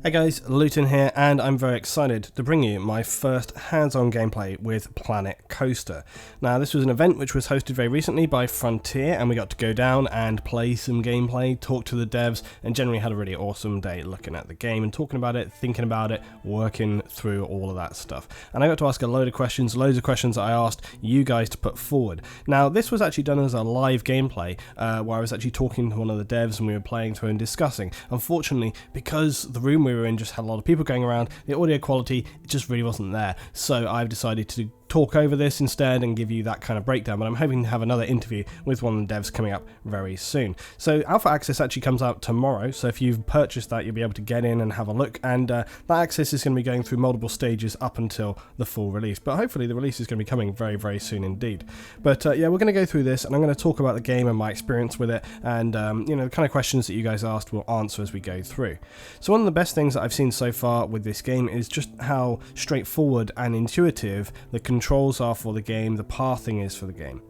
Hey guys, Luton here, and I'm very excited to bring you my first hands-on gameplay with Planet Coaster. Now, this was an event which was hosted very recently by Frontier, and we got to go down and play some gameplay, talk to the devs, and generally had a really awesome day looking at the game and talking about it, thinking about it, working through all of that stuff. And I got to ask a load of questions that I asked you guys to put forward. Now, this was actually done as a live gameplay, where I was actually talking to one of the devs and we were playing through and discussing. Unfortunately, because the room we were in just had a lot of people going around, the audio quality just really wasn't there, so I've decided to talk over this instead and give you that kind of breakdown, but I'm hoping to have another interview with one of the devs coming up very soon. So Alpha Access actually comes out tomorrow, so if you've purchased that, you'll be able to get in and have a look, and that access is going to be going through multiple stages up until the full release, but hopefully the release is going to be coming very, very soon indeed. But yeah, we're going to go through this, and I'm going to talk about the game and my experience with it, and you know, the kind of questions that you guys asked we'll answer as we go through. So one of the best things that I've seen so far with this game is just how straightforward and intuitive the controls are for the game, the pathing is for the game.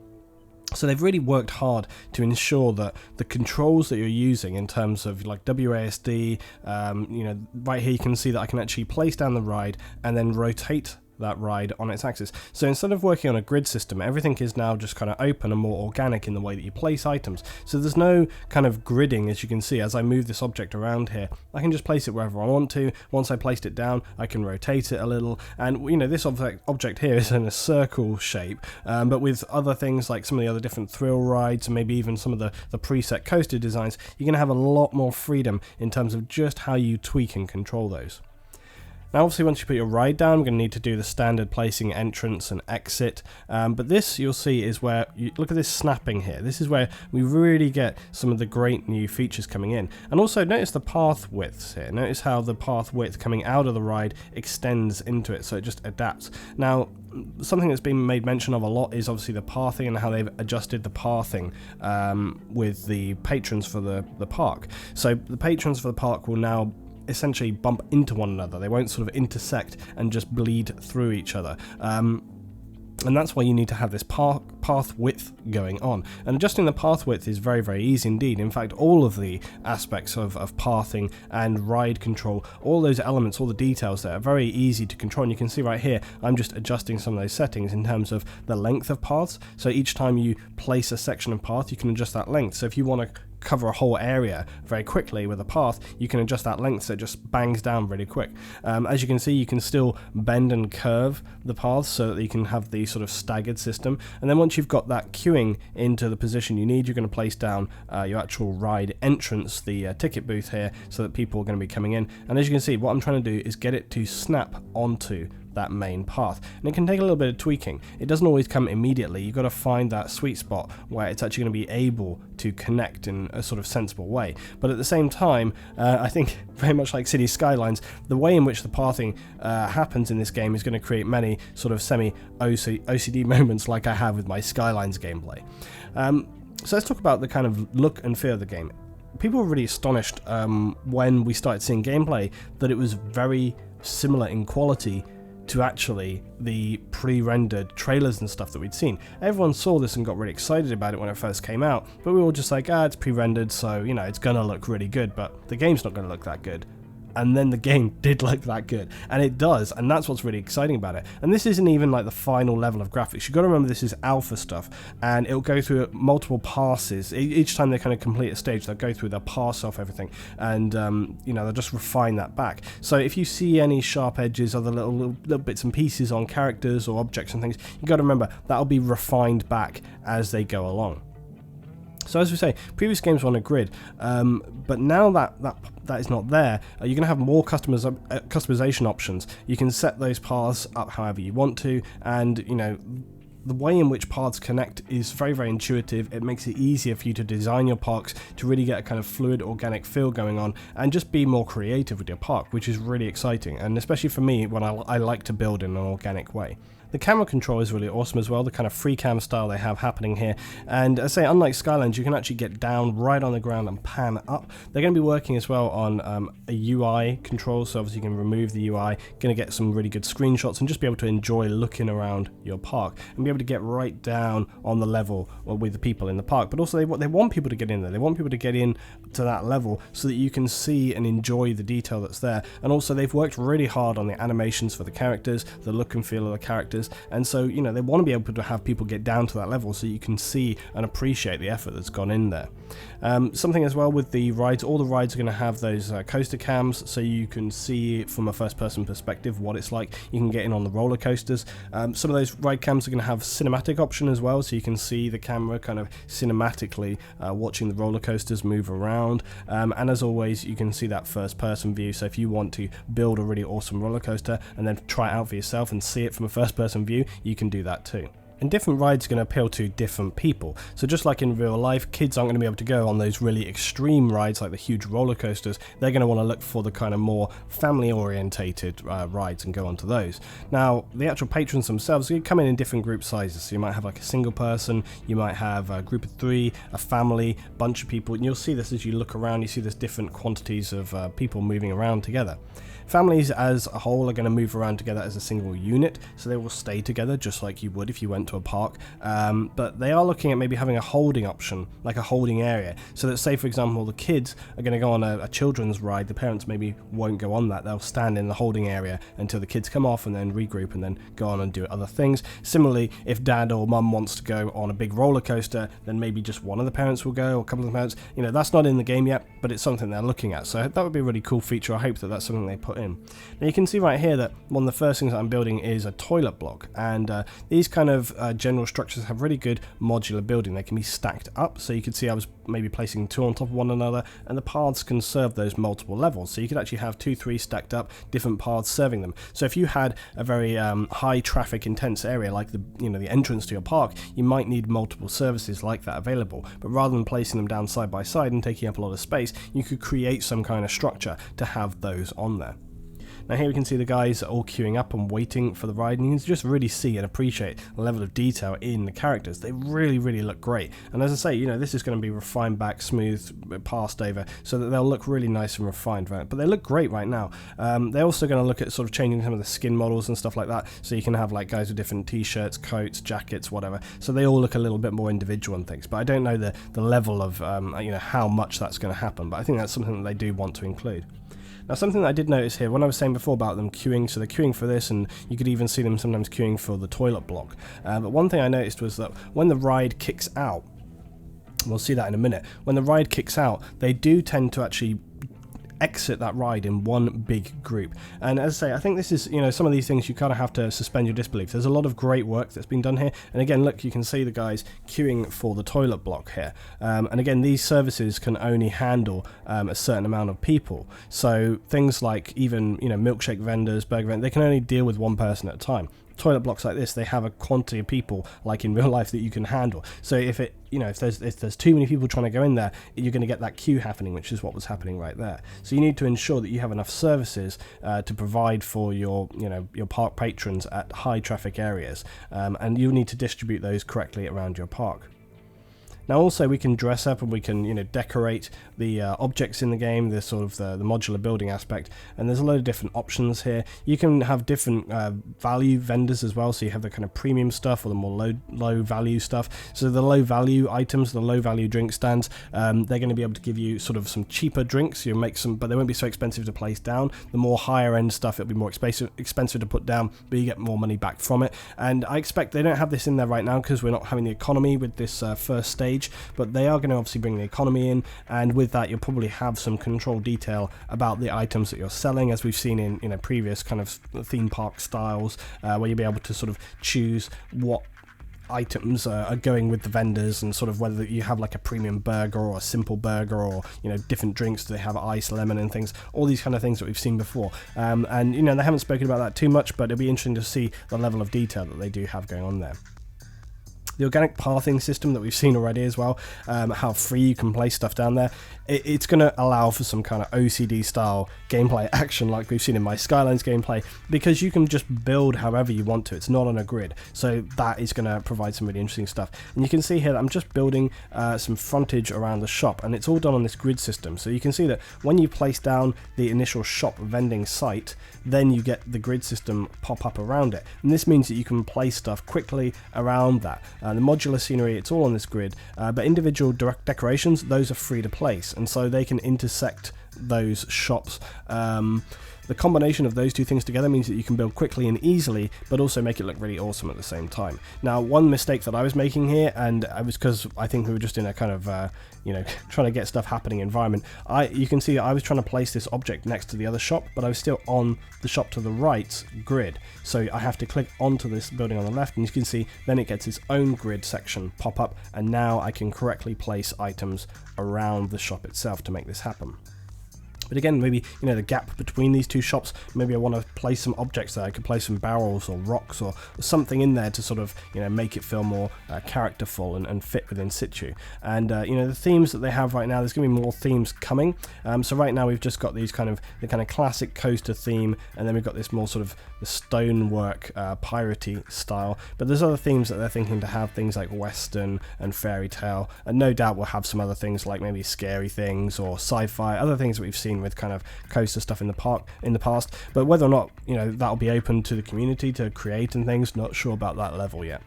So they've really worked hard to ensure that the controls that you're using in terms of like WASD, you know, right here you can see that I can actually place down the ride and then rotate that ride on its axis. So instead of working on a grid system, everything is now just kind of open and more organic in the way that you place items. So there's no kind of gridding, as you can see. As I move this object around here, I can just place it wherever I want to. Once I placed it down, I can rotate it a little, and you know, this object here is in a circle shape, but with other things like some of the other different thrill rides and maybe even some of the preset coaster designs, you're going to have a lot more freedom in terms of just how you tweak and control those. Now obviously once you put your ride down, we're going to need to do the standard placing entrance and exit, but this you'll see is where, you look at this snapping here, this is where we really get some of the great new features coming in. And also notice the path widths here, notice how the path width coming out of the ride extends into it, so it just adapts. Now something that's been made mention of a lot is obviously the pathing and how they've adjusted the pathing with the patrons for the park. So the patrons for the park will now essentially bump into one another. They won't sort of intersect and just bleed through each other. And that's why you need to have this path width going on. And adjusting the path width is very, very easy indeed. In fact, all of the aspects of pathing and ride control, all those elements, all the details there are very easy to control. And you can see right here, I'm just adjusting some of those settings in terms of the length of paths. So each time you place a section of path, you can adjust that length. So if you want to cover a whole area very quickly with a path, you can adjust that length so it just bangs down really quick. As you can see, you can still bend and curve the paths so that you can have the sort of staggered system, and then once you've got that queuing into the position you need, you're going to place down your actual ride entrance, the ticket booth here, so that people are going to be coming in. And as you can see, what I'm trying to do is get it to snap onto that main path, and it can take a little bit of tweaking. It doesn't always come immediately. You've got to find that sweet spot where it's actually going to be able to connect in a sort of sensible way. But at the same time, I think very much like City Skylines, the way in which the pathing happens in this game is going to create many sort of semi-OCD moments like I have with my Skylines gameplay. So let's talk about the kind of look and feel of the game. People were really astonished when we started seeing gameplay that it was very similar in quality to actually the pre-rendered trailers and stuff that we'd seen. Everyone saw this and got really excited about it when it first came out, but we were all just like, it's pre-rendered, so you know, it's gonna look really good, but the game's not gonna look that good. And then the game did look that good, and it does, and that's what's really exciting about it. And this isn't even like the final level of graphics. You've got to remember this is alpha stuff, and it'll go through multiple passes. Each time they kind of complete a stage, they'll go through, they'll pass off everything, and you know, they'll just refine that back. So if you see any sharp edges or the little bits and pieces on characters or objects and things, you've got to remember that'll be refined back as they go along. So as we say, previous games were on a grid, but now that is not there, you're going to have more customization options. You can set those paths up however you want to, and you know, the way in which paths connect is very, very intuitive. It makes it easier for you to design your parks to really get a kind of fluid, organic feel going on, and just be more creative with your park, which is really exciting, and especially for me when I like to build in an organic way. The camera control is really awesome as well, the kind of free cam style they have happening here. And as I say, unlike Skylands, you can actually get down right on the ground and pan up. They're going to be working as well on a UI control, so obviously you can remove the UI, going to get some really good screenshots and just be able to enjoy looking around your park and be able to get right down on the level with the people in the park. But also they want people to get in there. They want people to get in to that level so that you can see and enjoy the detail that's there. And also they've worked really hard on the animations for the characters, the look and feel of the characters. And so, you know, they want to be able to have people get down to that level so you can see and appreciate the effort that's gone in there. Something as well with the rides, all the rides are going to have those coaster cams so you can see from a first person perspective what it's like. You can get in on the roller coasters. Some of those ride cams are going to have cinematic option as well, so you can see the camera kind of cinematically watching the roller coasters move around. And as always, you can see that first person view, so if you want to build a really awesome roller coaster and then try it out for yourself and see it from a first person view, you can do that too. And different rides are going to appeal to different people. So just like in real life, kids aren't going to be able to go on those really extreme rides like the huge roller coasters. They're going to want to look for the kind of more family orientated rides and go onto those. Now, the actual patrons themselves come in different group sizes. So you might have like a single person, you might have a group of 3, a family, bunch of people, and you'll see this as you look around. You see there's different quantities of people moving around together. Families as a whole are going to move around together as a single unit, so they will stay together just like you would if you went to a park, but they are looking at maybe having a holding option, like a holding area, so that say for example the kids are going to go on a children's ride, the parents maybe won't go on that, they'll stand in the holding area until the kids come off and then regroup and then go on and do other things. Similarly, if dad or mum wants to go on a big roller coaster, then maybe just one of the parents will go, or a couple of the parents, you know, that's not in the game yet, but it's something they're looking at, so that would be a really cool feature. I hope that that's something they put in. Now you can see right here that one of the first things that I'm building is a toilet block, and these kind of general structures have really good modular building. They can be stacked up, so you can see I was maybe placing 2 on top of one another, and the paths can serve those multiple levels, so you could actually have 2, 3 stacked up, different paths serving them. So if you had a very high traffic intense area like the entrance to your park, you might need multiple services like that available, but rather than placing them down side by side and taking up a lot of space, you could create some kind of structure to have those on there. Now here we can see the guys all queuing up and waiting for the ride, and you can just really see and appreciate the level of detail in the characters. They really, really look great. And as I say, you know, this is going to be refined back, smooth, passed over, so that they'll look really nice and refined, right? But they look great right now. They're also going to look at sort of changing some of the skin models and stuff like that, so you can have like guys with different t-shirts, coats, jackets, whatever. So they all look a little bit more individual and things. But I don't know the level of how much that's going to happen. But I think that's something that they do want to include. Now something that I did notice here, when I was saying before about them queuing, so they're queuing for this, and you could even see them sometimes queuing for the toilet block. But one thing I noticed was that when the ride kicks out, we'll see that in a minute, when the ride kicks out, they do tend to actually exit that ride in one big group. And as I say, I think this is, you know, some of these things you kind of have to suspend your disbelief. There's a lot of great work that's been done here, and again, look, you can see the guys queuing for the toilet block here, and again, these services can only handle a certain amount of people. So things like even, you know, milkshake vendors, burger vendors, they can only deal with one person at a time. Toilet blocks like this, they have a quantity of people like in real life that you can handle. So if there's too many people trying to go in there, you're going to get that queue happening, which is what was happening right there. So you need to ensure that you have enough services to provide for your park patrons at high traffic areas, and you need to distribute those correctly around your park. Now also we can dress up and we can, you know, decorate the objects in the game, the sort of the modular building aspect, and there's a load of different options here. You can have different value vendors as well, so you have the kind of premium stuff or the more low value stuff. So the low value items, the low value drink stands, they're going to be able to give you sort of some cheaper drinks. You'll make some, but they won't be so expensive to place down. The more higher end stuff, it'll be more expensive to put down, but you get more money back from it. And I expect they don't have this in there right now because we're not having the economy with this first stage. But they are going to obviously bring the economy in, and with that you'll probably have some control detail about the items that you're selling, as we've seen in previous kind of theme park styles, where you'll be able to sort of choose what items are going with the vendors, and sort of whether you have like a premium burger or a simple burger, or, you know, different drinks. Do they have ice, lemon and things, all these kind of things that we've seen before, and you know, they haven't spoken about that too much, but it'll be interesting to see the level of detail that they do have going on there. The organic pathing system that we've seen already as well, how free you can place stuff down there, it's going to allow for some kind of OCD style gameplay action like we've seen in my Skylines gameplay, because you can just build however you want to. It's not on a grid, so that is going to provide some really interesting stuff. And you can see here that I'm just building some frontage around the shop, and it's all done on this grid system. So you can see that when you place down the initial shop vending site, then you get the grid system pop up around it, and this means that you can place stuff quickly around that. The modular scenery, it's all on this grid, but individual direct decorations, those are free to place, and so they can intersect those shops. The combination of those two things together means that you can build quickly and easily, but also make it look really awesome at the same time. Now, one mistake that I was making here, and it was because I think we were just in a kind of, trying to get stuff happening environment. You can see I was trying to place this object next to the other shop, but I was still on the shop to the right grid. So I have to click onto this building on the left, and you can see then it gets its own grid section pop up, and now I can correctly place items around the shop itself to make this happen. But again, maybe, the gap between these two shops, maybe I want to place some objects there. I could place some barrels or rocks or something in there to sort of, make it feel more characterful and fit within situ. And, the themes that they have right now, there's going to be more themes coming. So right now we've just got the kind of classic coaster theme, and then we've got this more sort of the stonework, piratey style. But there's other themes that they're thinking to have, things like Western and fairy tale, and no doubt we'll have some other things like maybe scary things or sci-fi, other things that we've seen with kind of coaster stuff in the past, but whether or not that'll be open to the community to create and things, not sure about that level yet.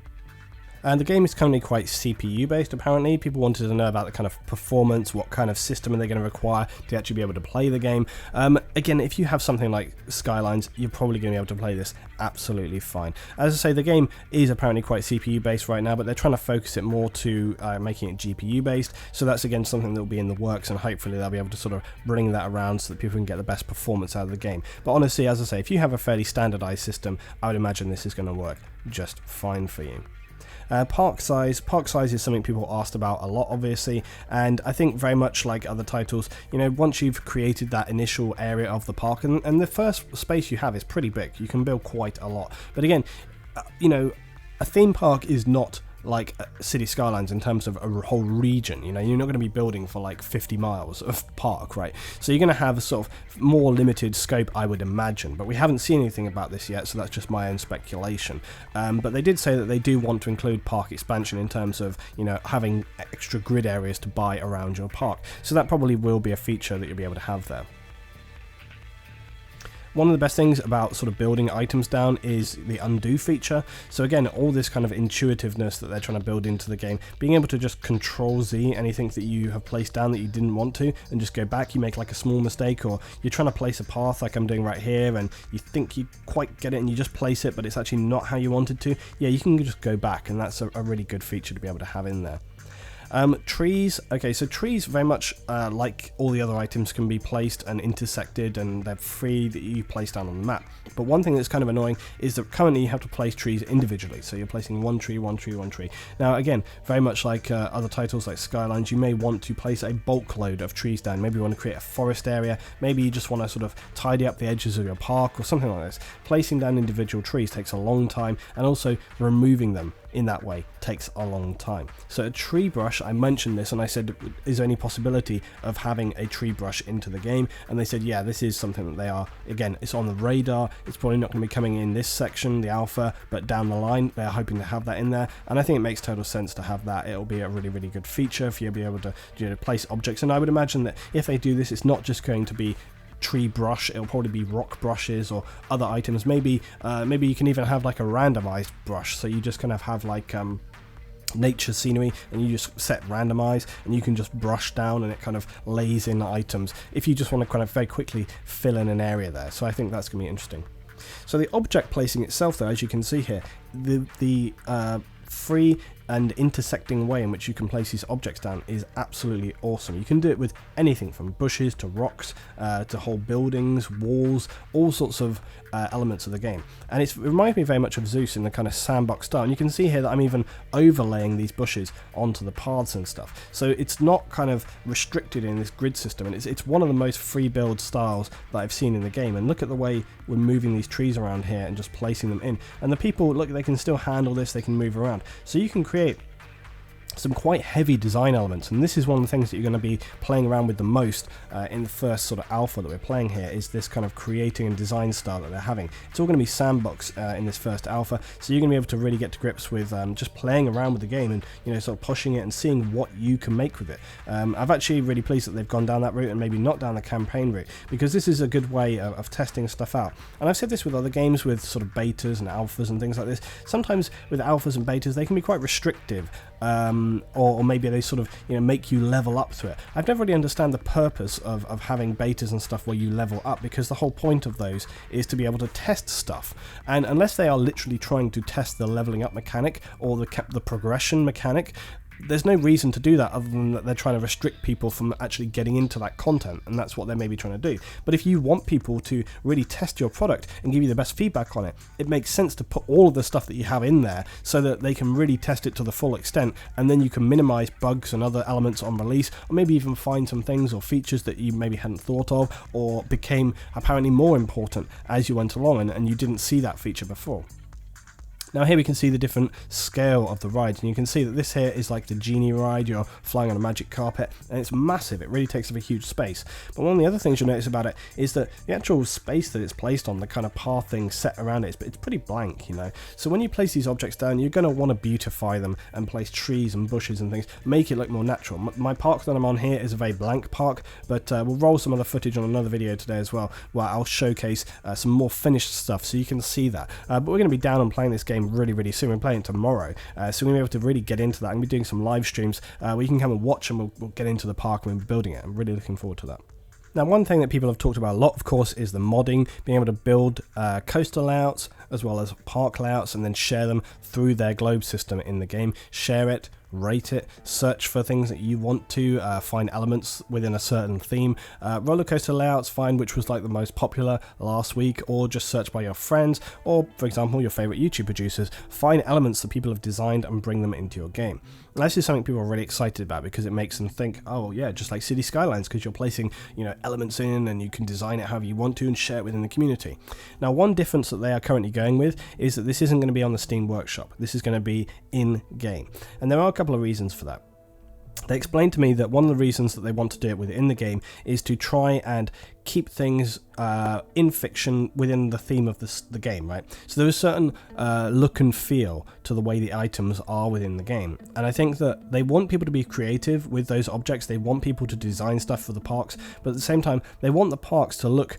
And the game is currently quite CPU based apparently. People wanted to know about the kind of performance, what kind of system are they going to require to actually be able to play the game. Again, if you have something like Skylines, you're probably going to be able to play this absolutely fine. As I say, the game is apparently quite CPU based right now, but they're trying to focus it more to making it GPU based. So that's again something that will be in the works, and hopefully they'll be able to sort of bring that around so that people can get the best performance out of the game. But honestly, as I say, if you have a fairly standardized system, I would imagine this is going to work just fine for you. Park size is something people asked about a lot, obviously, and I think very much like other titles, once you've created that initial area of the park, and the first space you have is pretty big, you can build quite a lot. But again, a theme park is not like City Skylines in terms of a whole region. You're not going to be building for like 50 miles of park, right? So you're going to have a sort of more limited scope, I would imagine, but we haven't seen anything about this yet, so that's just my own speculation. But they did say that they do want to include park expansion in terms of having extra grid areas to buy around your park, so that probably will be a feature that you'll be able to have there. One of the best things about sort of building items down is the undo feature. So again, all this kind of intuitiveness that they're trying to build into the game, being able to just Control Z anything that you have placed down that you didn't want to, and just go back. You make like a small mistake, or you're trying to place a path like I'm doing right here, and you think you quite get it and you just place it, but it's actually not how you wanted to. Yeah, you can just go back, and that's a really good feature to be able to have in there. Trees, okay, so trees very much like all the other items can be placed and intersected, and they're free that you place down on the map. But one thing that's kind of annoying is that currently you have to place trees individually, so you're placing one tree, one tree, one tree. Now again, very much like other titles like Skylines, you may want to place a bulk load of trees down. Maybe you want to create a forest area, maybe you just want to sort of tidy up the edges of your park or something like this. Placing down individual trees takes a long time, and also removing them in that way takes a long time. So a tree brush, I mentioned this and I said, is there any possibility of having a tree brush into the game? And they said, yeah, this is something that they are, again, it's on the radar. It's probably not going to be coming in this section, the alpha, but down the line they're hoping to have that in there, and I think it makes total sense to have that. It'll be a really, really good feature for you to be able to place objects, and I would imagine that if they do this, it's not just going to be tree brush, it'll probably be rock brushes or other items. Maybe you can even have like a randomized brush, so you just kind of have like nature scenery and you just set randomize and you can just brush down and it kind of lays in items if you just want to kind of very quickly fill in an area there. So I think that's going to be interesting. So the object placing itself though, as you can see here, the free and intersecting way in which you can place these objects down is absolutely awesome. You can do it with anything from bushes to rocks to whole buildings, walls, all sorts of elements of the game. And it reminds me very much of Zeus in the kind of sandbox style. And you can see here that I'm even overlaying these bushes onto the paths and stuff. So it's not kind of restricted in this grid system, and it's one of the most free build styles that I've seen in the game. And look at the way we're moving these trees around here and just placing them in. And the people, look, they can still handle this, they can move around. So you can create some quite heavy design elements, and this is one of the things that you're going to be playing around with the most in the first sort of alpha that we're playing here, is this kind of creating and design style that they're having. It's all going to be sandbox in this first alpha, so you're going to be able to really get to grips with just playing around with the game and, you know, sort of pushing it and seeing what you can make with it. I've actually really pleased that they've gone down that route and maybe not down the campaign route, because this is a good way of testing stuff out. And I've said this with other games with sort of betas and alphas and things like this. Sometimes with alphas and betas they can be quite restrictive, or maybe they sort of, you know, make you level up to it. I've never really understand the purpose of having betas and stuff where you level up, because the whole point of those is to be able to test stuff, and unless they are literally trying to test the leveling up mechanic or the progression mechanic, there's no reason to do that other than that they're trying to restrict people from actually getting into that content, and that's what they're maybe trying to do. But if you want people to really test your product and give you the best feedback on it, it makes sense to put all of the stuff that you have in there so that they can really test it to the full extent, and then you can minimize bugs and other elements on release, or maybe even find some things or features that you maybe hadn't thought of or became apparently more important as you went along, and you didn't see that feature before. Now here we can see the different scale of the rides, and you can see that this here is like the genie ride. You're flying on a magic carpet, and it's massive. It really takes up a huge space. But one of the other things you'll notice about it is that the actual space that it's placed on, the kind of path thing set around it, it's pretty blank, you know. So when you place these objects down, you're going to want to beautify them and place trees and bushes and things, make it look more natural. My park that I'm on here is a very blank park, but we'll roll some other footage on another video today as well, where I'll showcase some more finished stuff so you can see that. But we're going to be down and playing this game really soon. We're playing tomorrow, so we're going to be able to really get into that. I'm going to be doing some live streams where you can come and watch, and we'll get into the park and we'll be building it. I'm really looking forward to that. Now, one thing that people have talked about a lot, of course, is the modding, being able to build coastal layouts as well as park layouts and then share them through their globe system in the game. Share it, rate it, search for things that you want to, find elements within a certain theme. Roller coaster layouts, find which was like the most popular last week, or just search by your friends, or for example your favorite YouTube producers. Find elements that people have designed and bring them into your game. Now, this is something people are really excited about, because it makes them think, oh yeah, just like City Skylines, because you're placing, you know, elements in and you can design it however you want to and share it within the community. Now, one difference that they are currently going with is that this isn't going to be on the Steam Workshop. This is going to be in game, and there are a couple of reasons for that. They explained to me that one of the reasons that they want to do it within the game is to try and keep things in fiction within the theme of the game, right? So there is a certain look and feel to the way the items are within the game, and I think that they want people to be creative with those objects. They want people to design stuff for the parks, but at the same time they want the parks to look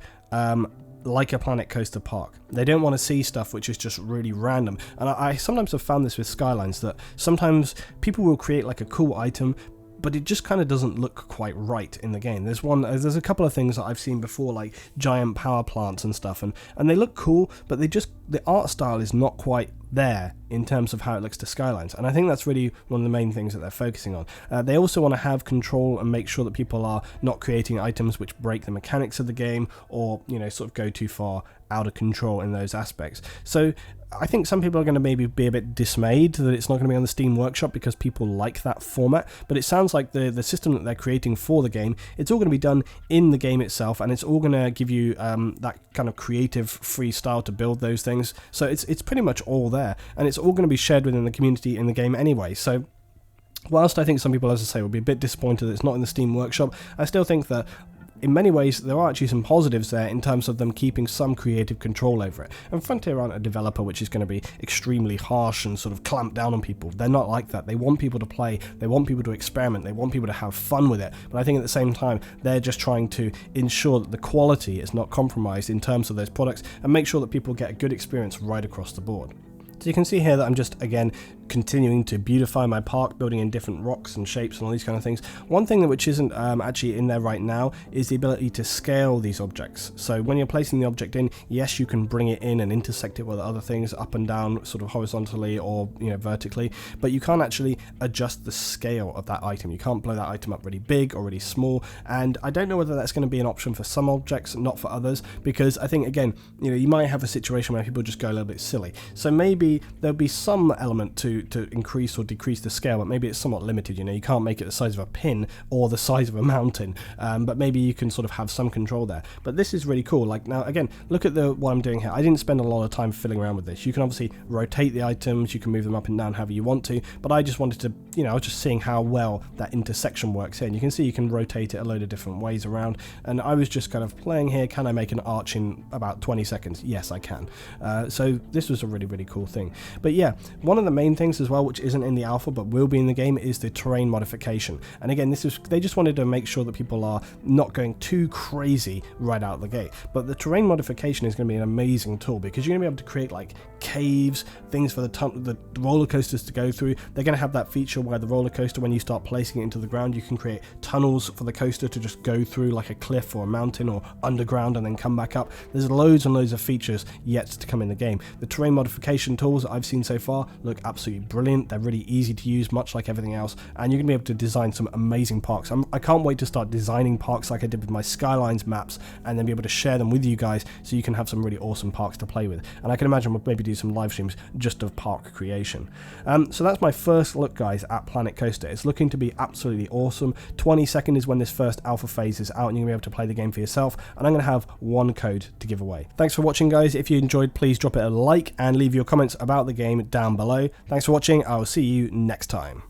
like a Planet Coaster park. They don't want to see stuff which is just really random, and I sometimes have found this with Skylines, that sometimes people will create like a cool item, but it just kind of doesn't look quite right in the game. There's a couple of things that I've seen before, like giant power plants and stuff, and they look cool, but the art style is not quite there in terms of how it looks to Skylines, and I think that's really one of the main things that they're focusing on. They also want to have control and make sure that people are not creating items which break the mechanics of the game, or, you know, sort of go too far out of control in those aspects. So I think some people are going to maybe be a bit dismayed that it's not going to be on the Steam Workshop, because people like that format, but it sounds like the system that they're creating for the game, it's all going to be done in the game itself, and it's all going to give you that kind of creative free style to build those things. So it's pretty much all there, and it's all going to be shared within the community in the game anyway. So whilst I think some people, as I say, will be a bit disappointed that it's not in the Steam Workshop, I still think that in many ways there are actually some positives there in terms of them keeping some creative control over it. And Frontier aren't a developer which is going to be extremely harsh and sort of clamp down on people. They're not like that. They want people to play, they want people to experiment, they want people to have fun with it, but I think at the same time they're just trying to ensure that the quality is not compromised in terms of those products, and make sure that people get a good experience right across the board. So you can see here that I'm just, again, continuing to beautify my park, building in different rocks and shapes and all these kind of things. One thing which isn't actually in there right now is the ability to scale these objects. So when you're placing the object in, yes, you can bring it in and intersect it with other things up and down, sort of horizontally or, you know, vertically, but you can't actually adjust the scale of that item. You can't blow that item up really big or really small, and I don't know whether that's going to be an option for some objects, not for others, because I think, again, you know, you might have a situation where people just go a little bit silly. So maybe there'll be some element to to increase or decrease the scale, but maybe it's somewhat limited. You can't make it the size of a pin or the size of a mountain, but maybe you can sort of have some control there. But this is really cool. Like, now again, look at what I'm doing here. I didn't spend a lot of time fiddling around with this. You can obviously rotate the items, you can move them up and down however you want to, but I just wanted to, I was just seeing how well that intersection works here. And you can see you can rotate it a load of different ways around, and I was just kind of playing here. Can I make an arch in about 20 seconds? Yes, I can. So this was a really, really cool thing. But yeah, one of the main things as well, which isn't in the alpha but will be in the game, is the terrain modification. And again, they just wanted to make sure that people are not going too crazy right out the gate. But the terrain modification is going to be an amazing tool, because you're going to be able to create like caves, things for the roller coasters to go through. They're going to have that feature where the roller coaster, when you start placing it into the ground, you can create tunnels for the coaster to just go through, like a cliff or a mountain or underground, and then come back up. There's loads and loads of features yet to come in the game. The terrain modification tools that I've seen so far look absolutely brilliant. They're really easy to use, much like everything else, and you're going to be able to design some amazing parks. I can't wait to start designing parks like I did with my Skylines maps, and then be able to share them with you guys so you can have some really awesome parks to play with. And I can imagine we'll maybe do some live streams just of park creation. So that's my first look, guys, at Planet Coaster. It's looking to be absolutely awesome. 22nd is when this first alpha phase is out, and you're going to be able to play the game for yourself, and I'm going to have one code to give away. Thanks for watching, guys. If you enjoyed, please drop it a like and leave your comments about the game down below. Thanks for watching. I will see you next time.